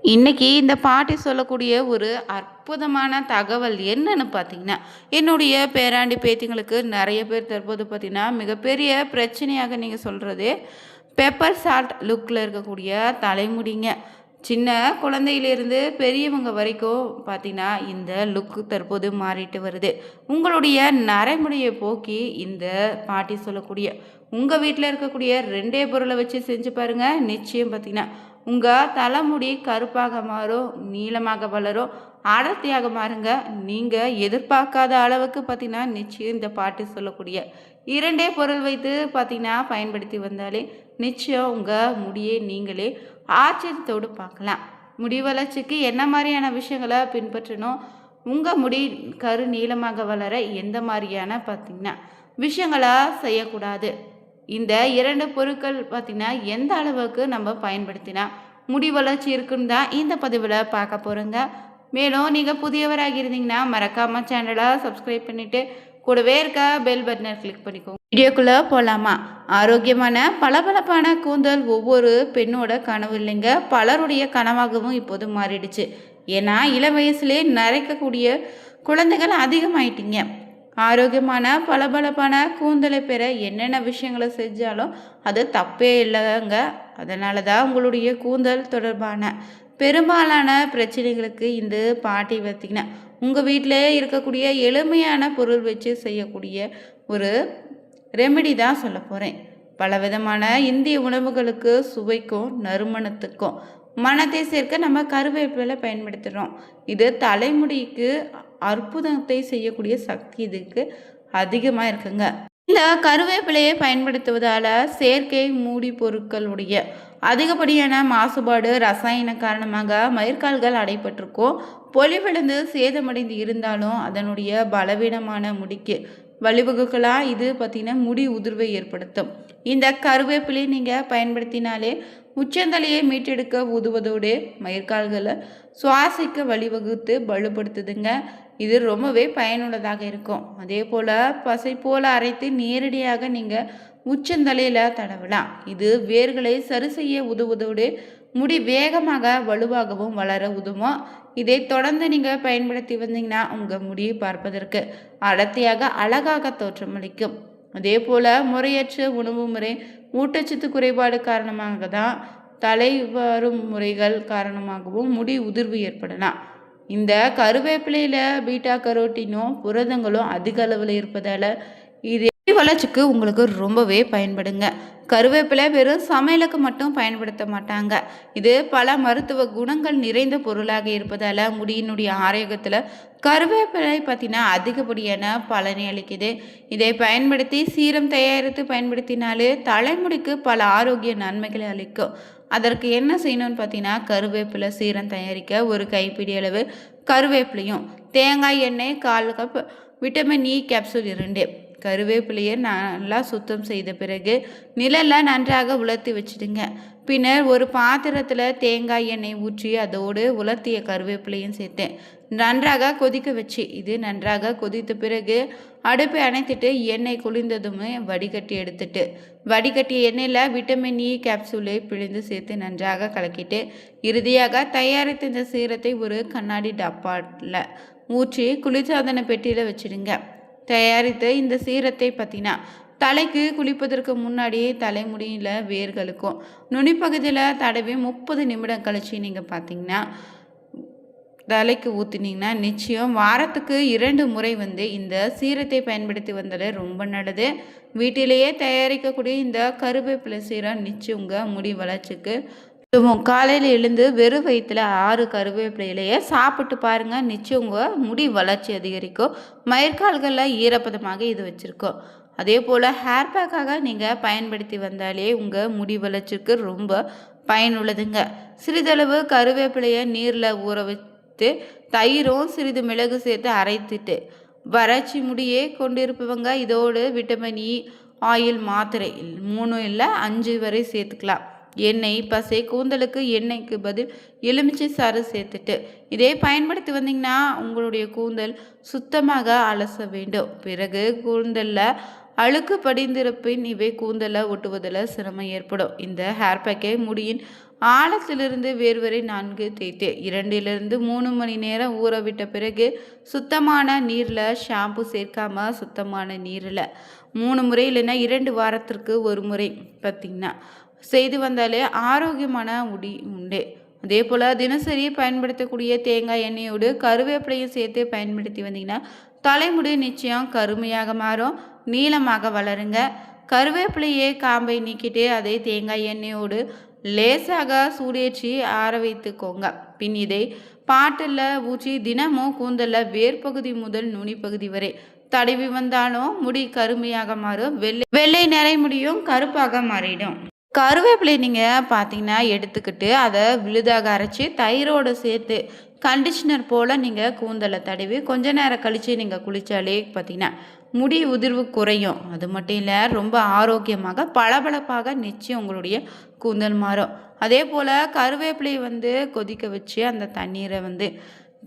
இன்னைக்கு இந்த பாட்டி சொல்லக்கூடிய ஒரு அற்புதமான தகவல் என்னன்னு பார்த்தீங்கன்னா, என்னுடைய பேராண்டி பேத்திங்களுக்கு நிறைய பேர் தற்போது பார்த்தீங்கன்னா, மிகப்பெரிய பிரச்சனையாக நீங்கள் சொல்கிறது பெப்பர் சால்ட் லுக்கில் இருக்கக்கூடிய தலைமுடிங்க. சின்ன குழந்தையிலிருந்து பெரியவங்க வரைக்கும் பார்த்தீங்கன்னா, இந்த லுக்கு தற்போது மாறிட்டு வருது. உங்களுடைய நரைமுடியை போக்கி இந்த பாட்டி சொல்லக்கூடிய உங்கள் வீட்டில் இருக்கக்கூடிய 2 பொருளை வச்சு செஞ்சு பாருங்கள். நிச்சயம் பார்த்தீங்கன்னா உங்கள் தலைமுடி கருப்பாக மாறும், நீளமாக வளரும், அடர்த்தியாக மாறுங்க. நீங்கள் எதிர்பார்க்காத அளவுக்கு பார்த்தீங்கன்னா நிச்சயம் இந்த பாட்டி சொல்லக்கூடிய 2 பொருள் வைத்து பார்த்தீங்கன்னா பயன்படுத்தி வந்தாலே நிச்சயம் உங்கள் முடியை நீங்களே ஆச்சரியத்தோடு பார்க்கலாம். முடி வளர்ச்சிக்கு என்ன மாதிரியான விஷயங்களை பின்பற்றணும், உங்கள் முடி கரு நீளமாக வளர எந்த மாதிரியான பார்த்தீங்கன்னா விஷயங்களை செய்யக்கூடாது, இந்த 2 பொருட்கள் பார்த்திங்கன்னா எந்த அளவுக்கு நம்ம பயன்படுத்தினா முடி வளர்ச்சி இருக்குன்னு தான் இந்த பதிவில் பார்க்க போகிறோங்க. மேலும் நீங்கள் புதியவராக இருந்தீங்கன்னா மறக்காமல் சேனலை சப்ஸ்கிரைப் பண்ணிவிட்டு கூடவே இருக்க பெல் பட்டனை கிளிக் பண்ணிக்கோங்க. வீடியோக்குள்ளே போகலாமா? ஆரோக்கியமான பளபளப்பான கூந்தல் ஒவ்வொரு பெண்ணோட கனவு இல்லைங்க, பலருடைய கனவாகவும் இப்போது மாறிடுச்சு. ஏன்னா இளம் வயசுலேயே நரைக்கக்கூடிய குழந்தைகள் அதிகமாயிட்டீங்க. ஆரோக்கியமான பளபளப்பான கூந்தலை பெற என்னென்ன விஷயங்களை செஞ்சாலும் அது தப்பே இல்லைங்க. அதனால தான் உங்களுடைய கூந்தல் தொடர்பான பெரும்பாலான பிரச்சனைகளுக்கு இந்த பாட்டி பார்த்திங்கன்னா உங்கள் வீட்டிலே இருக்கக்கூடிய எளிமையான பொருள் வச்சு செய்யக்கூடிய ஒரு ரெமெடி தான் சொல்ல போகிறேன். பல விதமான இந்திய உணவுகளுக்கு சுவைக்கும் நறுமணத்துக்கும் மனத்தை சேர்க்க நம்ம கருவேப்பிலை பயன்படுத்துகிறோம். இது தலைமுடிக்கு அற்புதத்தை செய்யக்கூடிய சக்தி இதுக்கு அதிகமாக இருக்குங்க. இந்த கருவேப்பிலையை பயன்படுத்துவதால் செயற்கை மூடி பொருட்களுடைய அதிகப்படியான மாசுபாடு ரசாயன காரணமாக மயிர்கால்கள் அடைபட்டிருக்கும். பொலிவிழுந்து சேதமடைந்து இருந்தாலும் அதனுடைய பலவீனமான முடிக்கு வழிவகுக்கலாம். இது பார்த்திங்கன்னா முடி உதிர்வை ஏற்படுத்தும். இந்த கருவேப்பிலை நீங்கள் பயன்படுத்தினாலே உச்சந்தலையை மீட்டெடுக்க உதவுவதோடு மயிர்கால்களை சுவாசிக்க வழிவகுத்து வலுப்படுத்துதுங்க. இது ரொம்பவே பயனுள்ளதாக இருக்கும். அதே போல் பசை போல் அரைத்து நேரடியாக நீங்கள் உச்சந்தலையில் தடவலாம். இது வேர்களை சரி செய்ய உதவுவதோடு முடி வேகமாக வலுவாகவும் வளர உதவும். இதை தொடர்ந்து நீங்கள் பயன்படுத்தி வந்தீங்கன்னா உங்கள் முடியை பார்ப்பதற்கு அடர்த்தியாக அழகாக தோற்றமளிக்கும். அதே போல் முறையற்ற உணவு முறை ஊட்டச்சத்து குறைபாடு காரணமாக தான் தலை வரும் முறைகள் காரணமாகவும் முடி உதிர்வு ஏற்படலாம். இந்த கருவேப்பிலையில் பீட்டா கரோட்டினும் புரதங்களும் அதிக அளவில் இருப்பதால் இது வளர்ச்சிக்கு உங்களுக்கு ரொம்பவே பயன்படுங்க. கருவேப்பிலை வெறும் சமையலுக்கு மட்டும் பயன்படுத்த மாட்டாங்க. இது பல மருத்துவ குணங்கள் நிறைந்த பொருளாக இருப்பதால் முடியினுடைய ஆரோக்கியத்தில் கருவேப்பிலை பார்த்தீங்கன்னா அதிகப்படியான பலனை அளிக்குது. இதை பயன்படுத்தி சீரம் தயாரித்து பயன்படுத்தினாலே தலைமுடிக்கு பல ஆரோக்கிய நன்மைகளை அளிக்கும். அதற்கு என்ன செய்யணும்னு பார்த்தீங்கன்னா கருவேப்பிலை சீரம் தயாரிக்க ஒரு கைப்பிடி அளவு கருவேப்பிலையும் தேங்காய் எண்ணெய் 1/4 கப் விட்டமின் இ கேப்சூல் 2 கருவேப்பிலையை நல்லா சுத்தம் செய்த பிறகு நிழலில் நன்றாக உலர்த்தி வச்சுடுங்க. பின்னர் ஒரு பாத்திரத்தில் தேங்காய் எண்ணெய் ஊற்றி அதோடு உலர்த்திய கருவேப்பிலையும் சேர்த்தேன் நன்றாக கொதிக்க வச்சு இது நன்றாக கொதித்த பிறகு அடுப்பை அணைத்துட்டு எண்ணெய் குளிர்ந்ததுமே வடிகட்டி எடுத்துட்டு வடிகட்டிய எண்ணெயில் விட்டமின் இ கேப்சூலை பிழிந்து சேர்த்து நன்றாக கலக்கிட்டு இறுதியாக தயாரித்த இந்த சீரத்தை ஒரு கண்ணாடி டப்பாவில் ஊற்றி குளிர்சாதன பெட்டியில் வச்சுடுங்க. தயாரித்த இந்த சீரத்தை பார்த்தீங்கன்னா தலைக்கு குளிப்பதற்கு முன்னாடியே தலைமுடியில் வேர்களுக்கும் நுனிப்பகுதியில் தடவி 30 நிமிடம் கழிச்சு நீங்கள் பார்த்தீங்கன்னா தலைக்கு ஊற்றினீங்கன்னா நிச்சயம் வாரத்துக்கு 2 முறை இந்த சீரத்தை பயன்படுத்தி வந்தாலே ரொம்ப நல்லது. வீட்டிலேயே தயாரிக்கக்கூடிய இந்த கருவேப்பிலை சீரம் நிச்சயம் உங்கள் முடி வளர்ச்சிக்கு காலையில் எழுந்து வெறும் வயிற்றில் 6 கருவேப்பிலையிலேயே சாப்பிட்டு பாருங்கள். நிச்சயம் உங்கள் முடி வளர்ச்சி அதிகரிக்கும். மயிர்கால்களில் ஈரப்பதமாக இது வச்சுருக்கோம். அதே போல் ஹேர் பேக்காக நீங்கள் பயன்படுத்தி வந்தாலே உங்கள் முடி வளர்ச்சிக்கு ரொம்ப பயனுள்ளதுங்க. சிறிதளவு கருவேப்பிலையை நீரில் ஊற வச்சு தயிரும் சிறிது மிளகு சேர்த்து அரைத்துட்டு வறட்சி முடியே கொண்டிருப்பவங்க இதோடு விட்டமின் இ ஆயில் மாத்திரை 3 இல்லை 5 வரை சேர்த்துக்கலாம். எண்ணெய் பசை கூந்தலுக்கு எண்ணெய்க்கு பதில் எலுமிச்சை சாறு சேர்த்துட்டு இதை பயன்படுத்தி வந்தீங்கன்னா உங்களுடைய கூந்தல் சுத்தமாக அலச வேண்டும். பிறகு கூந்தலில் அழுக்கு படிந்திருப்பின் இவை கூந்தலை ஒட்டுவதில் சிரமம் ஏற்படும். இந்த ஹேர் பேக்கை முடியின் ஆழத்திலிருந்து வேர் வரை 4 தேய்த்து 2 to 3 மணி நேரம் ஊற விட்ட பிறகு சுத்தமான நீரில் ஷாம்பு சேர்க்காம சுத்தமான நீரில் 3 முறை இல்லைன்னா 2 வாரத்திற்கு ஒரு முறை பார்த்திங்கன்னா செய்து வந்தாலே ஆரோக்கியமான முடி உண்டு. அதே போல் தினசரி பயன்படுத்தக்கூடிய தேங்காய் எண்ணெயோடு கருவேப்பிலையும் சேர்த்து பயன்படுத்தி வந்தீங்கன்னா தலைமுடி நிச்சயம் கருமையாக மாறும், நீளமாக வளருங்க. கருவேப்பிலையே காம்பை நீக்கிட்டு அதே தேங்காய் எண்ணெயோடு லேசாக சூடேற்றி ஆற வைத்துக்கோங்க. பின் இதை பாட்டில் ஊற்றி தினமும் கூந்தலில் வேர்பகுதி முதல் நுனி பகுதி வரை தடவி வந்தாலும் முடி கருமையாக மாறும், வெள்ளை நிறை முடியும் கருப்பாக மாறிடும். கருவேப்பிலை நீங்கள் பார்த்தீங்கன்னா எடுத்துக்கிட்டு அதை விழுதாக அரைச்சி தயிரோடு சேர்த்து கண்டிஷ்னர் போல் நீங்கள் கூந்தலை தடவி கொஞ்ச நேரம் கழித்து நீங்கள் குளித்தாலே பார்த்தீங்கன்னா முடி உதிர்வு குறையும். அது மட்டும் இல்லை, ரொம்ப ஆரோக்கியமாக பளபளப்பாக நிச்சயம் உங்களுடைய கூந்தல் மாறும். அதே போல் கருவேப்பிலையை கொதிக்க வச்சு அந்த தண்ணீரை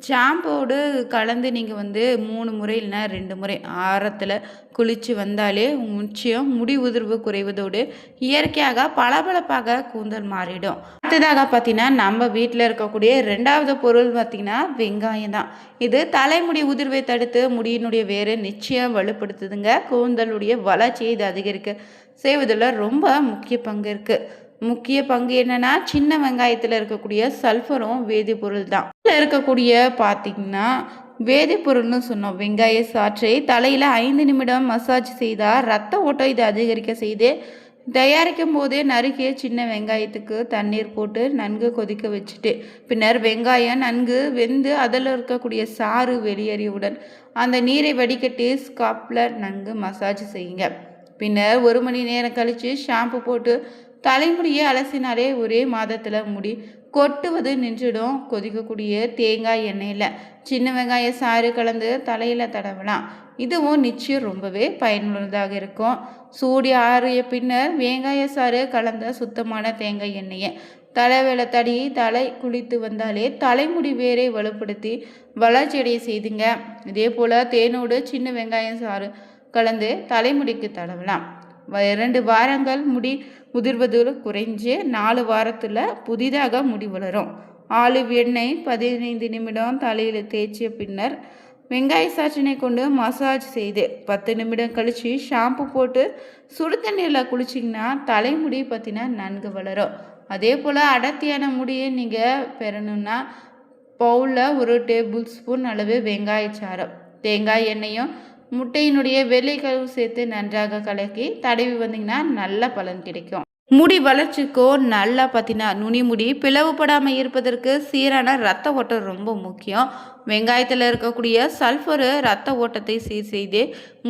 ஷாம்போடு கலந்து நீங்கள் 3 முறை இல்லைன்னா 2 முறை ஆரத்தில் குளித்து வந்தாலே நிச்சயம் முடி உதிர்வு குறைவதோடு இயற்கையாக பளபளப்பாக கூந்தல் மாறிடும். அடுத்ததாக பார்த்தீங்கன்னா நம்ம வீட்டில் இருக்கக்கூடிய 2வது பொருள் பார்த்திங்கன்னா வெங்காயம் தான். இது தலைமுடி உதிர்வை தடுத்து முடியினுடைய வேரை நிச்சயம் வலுப்படுத்துதுங்க. கூந்தலுடைய வளர்ச்சியை இது அதிகரிக்க செய்வதில் ரொம்ப முக்கிய பங்கு என்னன்னா சின்ன வெங்காயத்தில் இருக்கக்கூடிய சல்ஃபரும் வேதிப்பொருள் தான். இதில் இருக்கக்கூடிய பார்த்திங்கன்னா வேதிப்பொருள்னு சொன்னோம். வெங்காய சாற்றை தலையில் 5 நிமிடம் மசாஜ் செய்தால் ரத்த ஓட்டம் இது அதிகரிக்க செய்து தயாரிக்கும் போதே நறுக்கிய சின்ன வெங்காயத்துக்கு தண்ணீர் போட்டு நன்கு கொதிக்க வச்சுட்டு பின்னர் வெங்காயம் நன்கு வெந்து அதில் இருக்கக்கூடிய சாறு வெளியேறியவுடன் அந்த நீரை வடிகட்டி ஸ்காப்ல நன்கு மசாஜ் செய்யுங்க. பின்னர் 1 மணி நேரம் கழித்து ஷாம்பு போட்டு தலைமுடியை அலசினாலே ஒரே மாதத்தில் முடி கொட்டுவது நின்றுடும். கொதிக்கக்கூடிய தேங்காய் எண்ணெயில் சின்ன வெங்காய சாறு கலந்து தலையில் தடவலாம். இதுவும் நிச்சயம் ரொம்பவே பயனுள்ளதாக இருக்கும். சூடி ஆறிய பின்னர் வெங்காய சாறு கலந்த சுத்தமான தேங்காய் எண்ணெயை தலைவேல தடி தலை குளித்து வந்தாலே தலைமுடி வேரை வலுப்படுத்தி வளர்ச்சியடைய செய்துங்க. இதே போல் தேனோடு சின்ன வெங்காயம் சாறு கலந்து தலைமுடிக்கு தடவலாம். 2 வாரங்கள் முடி முதிர்வது குறைஞ்சு 4 வாரத்தில் புதிதாக முடி வளரும். ஆலிவ் எண்ணெய் 15 நிமிடம் தலையில் தேய்ச்சிய பின்னர் வெங்காய சாற்றினை கொண்டு மசாஜ் செய்து 10 நிமிடம் கழித்து ஷாம்பு போட்டு சுடு தண்ணீரில் குளிச்சிங்கன்னா தலைமுடி பார்த்திங்கன்னா நன்கு வளரும். அதே போல் அடர்த்தியான முடியை நீங்கள் பெறணுன்னா பவுலில் 1 டேபிள் ஸ்பூன் அளவு வெங்காயச்சாரம் தேங்காய் எண்ணெயும் முட்டையினுடைய வெள்ளை கருவு சேர்த்து நன்றாக கலக்கி தடவி வந்தீங்கன்னா நல்ல பலன் கிடைக்கும். முடி வளர்ச்சிக்கோ நல்லா பார்த்தீங்கன்னா நுனிமுடி பிளவுபடாமல் இருப்பதற்கு சீரான ரத்த ஓட்டம் ரொம்ப முக்கியம். வெங்காயத்தில் இருக்கக்கூடிய சல்ஃபரு ரத்த ஓட்டத்தை சீர் செய்து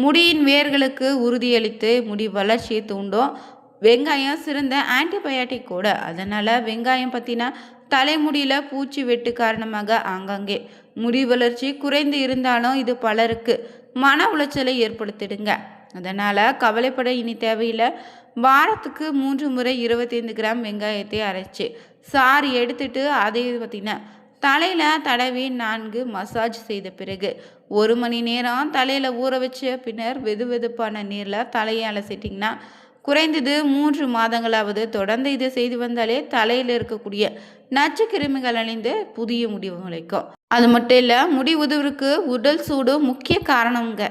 முடியின் வேர்களுக்கு உறுதியளித்து முடி வளர்ச்சியை தூண்டும். வெங்காயம் சிறந்த ஆன்டிபயாட்டிக் கூட. அதனால் வெங்காயம் பார்த்தீங்கன்னா தலைமுடியில் பூச்சி வெட்டு காரணமாக ஆங்காங்கே முடி வளர்ச்சி குறைந்து இருந்தாலும் இது பலருக்கு மன உளைச்சலை ஏற்படுத்திடுங்க. அதனால் கவலைப்பட இனி தேவையில்லை. வாரத்துக்கு 3 முறை 25 கிராம் வெங்காயத்தை அரைச்சி சாறு எடுத்துட்டு அதை பார்த்திங்கன்னா தலையில் தடவி 4 மசாஜ் செய்த பிறகு 1 மணி நேரம் தலையில் ஊற வச்ச பின்னர் வெதுவெதுப்பான நீரில் தலையை அலசிட்டிங்கன்னா குறைந்தது 3 மாதங்களாவது தொடர்ந்து இதை செய்து வந்தாலே தலையில் இருக்கக்கூடிய நச்சு கிருமிகள் அழிந்து புதிய முடிவு முளைக்கும். அது மட்டும் இல்லை, முடி உதிர்வுக்கு உடல் சூடு முக்கிய காரணங்க.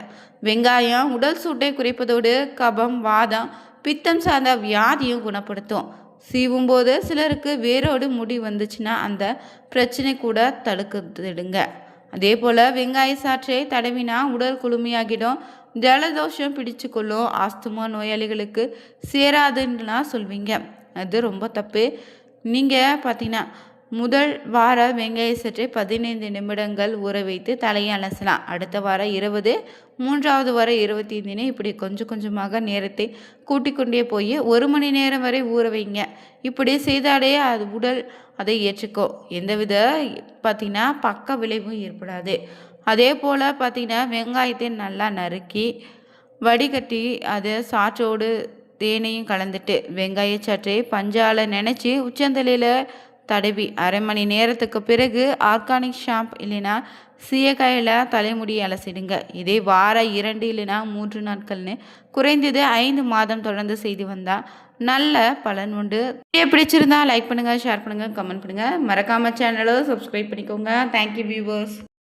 வெங்காயம் உடல் சூட்டை குறைப்பதோடு கபம் வாதம் பித்தம் சார்ந்த வியாதியும் குணப்படுத்தும். சீவும் போது சிலருக்கு வேரோடு முடி வந்துச்சுன்னா அந்த பிரச்சனை கூட தடுக்குதுடுங்க. அதே போல் வெங்காய சாற்றை தடவினா உடல் குளுமையாகிடும், ஜலதோஷம் பிடிச்சு கொள்ளும். ஆஸ்துமா நோயாளிகளுக்கு சேராதுன்னா சொல்வீங்க, அது ரொம்ப தப்பு. நீங்கள் பார்த்தீங்கன்னா முதல் வார வெங்காய சற்றை 15 நிமிடங்கள் ஊற வைத்து தலையை அலசலாம். அடுத்த வாரம் 20, 3வது வாரம் 25, இப்படி கொஞ்சம் கொஞ்சமாக நேரத்தை கூட்டிக் கொண்டே போய் 1 மணி நேரம் வரை ஊற வைங்க. இப்படி செய்தாலே அது உடல் அதை ஏற்றுக்கும். எந்தவித பார்த்திங்கன்னா பக்க விளைவும் ஏற்படாது. அதே போல் பார்த்திங்கன்னா வெங்காயத்தை நல்லா நறுக்கி வடிகட்டி அதை சாற்றோடு தேனையும் கலந்துட்டு வெங்காய சாற்றை பஞ்சால் நினச்சி உச்சந்தலையில் தடவி 1/2 மணி நேரத்துக்கு பிறகு ஆர்கானிக் ஷாம்பு இல்லைன்னா சீயக்காயில் தலைமுடியை அலசிடுங்க. இதே வார 2 இல்லைன்னா 3 நாட்கள்னு குறைந்தது 5 மாதம் தொடர்ந்து செய்து வந்தால் நல்ல பலன் உண்டு. வீடியோ பிடிச்சிருந்தா லைக் பண்ணுங்கள், ஷேர் பண்ணுங்கள், கமெண்ட் பண்ணுங்கள். மறக்காமல் சேனலை சப்ஸ்கிரைப் பண்ணிக்கோங்க. Thank you viewers.